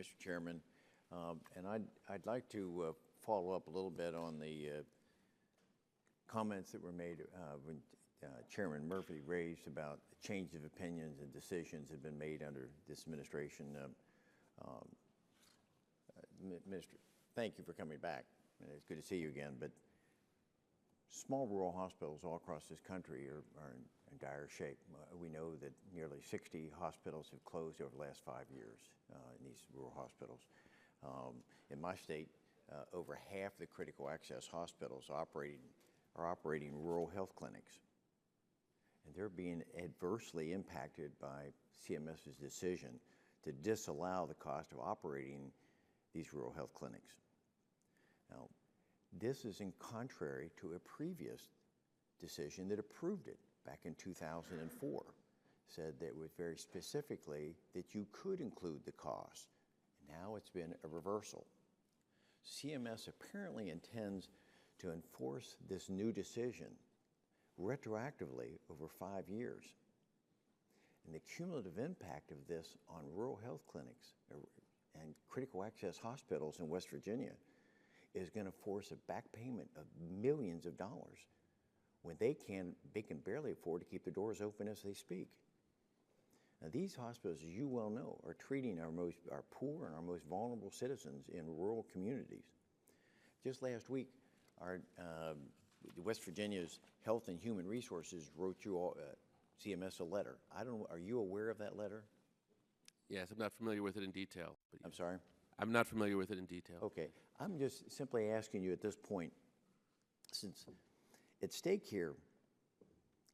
Mr. Chairman. And I'd like to follow up a little bit on the comments that were made when Chairman Murphy raised about the change of opinions and decisions that have been made under this administration. Minister, thank you for coming back. It's good to see you again. But small rural hospitals all across this country are in dire shape. We know that nearly 60 hospitals have closed over the last 5 years in these rural hospitals. In my state, over half the critical access hospitals are operating rural health clinics. And they're being adversely impacted by CMS's decision to disallow the cost of operating these rural health clinics. Now, this is in contrary to a previous decision that approved it back in 2004, said that it was very specifically that you could include the cost. Now it's been a reversal. CMS apparently intends to enforce this new decision retroactively over 5 years. And the cumulative impact of this on rural health clinics and critical access hospitals in West Virginia is going to force a back payment of millions of dollars when they can barely afford to keep their doors open as they speak. Now, these hospitals, as you well know, are treating our poor and our most vulnerable citizens in rural communities. Just last week, West Virginia's Health and Human Resources wrote you all, CMS a letter. I don't know, are you aware of that letter? Yes, I'm not familiar with it in detail. But I'm sorry? I'm not familiar with it in detail. Okay. I'm just simply asking you at this point, since at stake here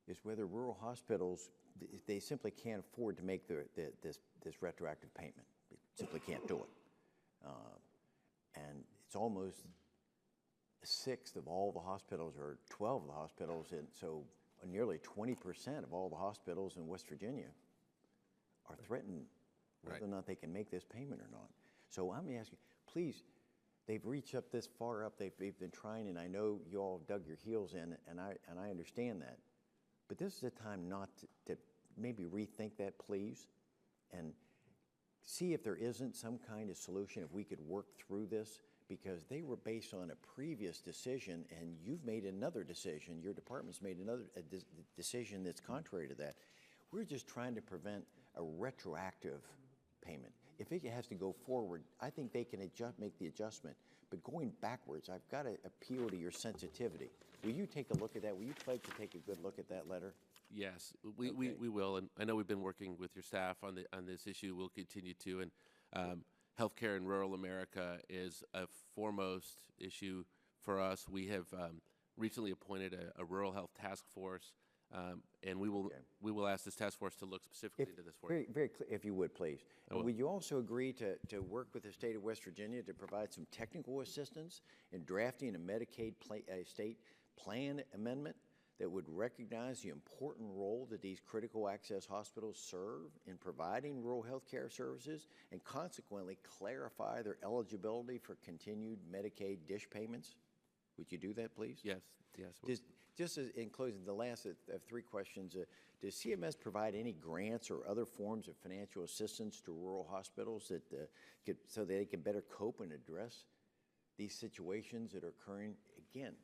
is whether rural hospitals, they simply can't afford to make this retroactive payment. They simply can't do it. And it's almost a sixth of all the hospitals, or 12 of the hospitals, and so nearly 20% of all the hospitals in West Virginia are threatened whether or not they can make this payment or not. So I'm asking, please, they've reached up this far up, they've been trying, and I know you all dug your heels in, and I understand that. But this is a time not to maybe rethink that, please, and see if there isn't some kind of solution, if we could work through this, because they were based on a previous decision, and you've made another decision, your department's made another decision that's contrary to that. We're just trying to prevent a retroactive payment. If it has to go forward, I think they can make the adjustment. But going backwards, I've got to appeal to your sensitivity. Will you take a look at that? Will you pledge to take a good look at that letter? Yes, we will. And I know we've been working with your staff on this issue. We'll continue to. And healthcare in rural America is a foremost issue for us. We have recently appointed a rural health task force. And we will ask this task force to look specifically into this for you. Very clear, if you would, please. Would you also agree to work with the state of West Virginia to provide some technical assistance in drafting a Medicaid state plan amendment that would recognize the important role that these critical access hospitals serve in providing rural health care services, and consequently clarify their eligibility for continued Medicaid dish payments? Would you do that, please? Yes. Just as in closing, the last of three questions, does CMS provide any grants or other forms of financial assistance to rural hospitals that so they can better cope and address these situations that are occurring, again,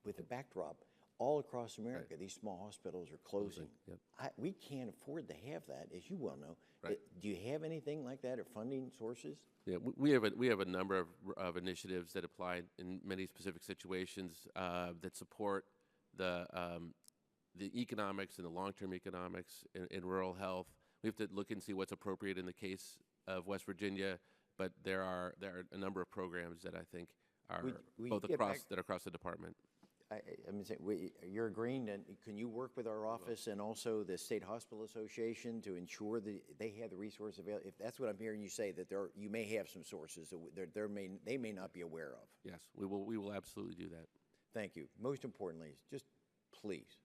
with the backdrop all across America? These small hospitals are closing. Yep. We can't afford to have that, as you well know. Right. Do you have anything like that, or funding sources? Yeah, we have a number of initiatives that apply in many specific situations that support the economics and the long-term economics in rural health. We have to look and see what's appropriate in the case of West Virginia, but there are a number of programs that I think are across the department. You're agreeing, and can you work with our office and also the State Hospital Association to ensure that they have the resources available? If that's what I'm hearing you say, that you may have some sources that they may not be aware of. Yes, we will absolutely do that. Thank you. Most importantly, just please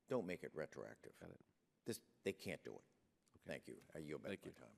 don't make it retroactive. Got it. They can't do it. Okay. Thank you. I yield back my time.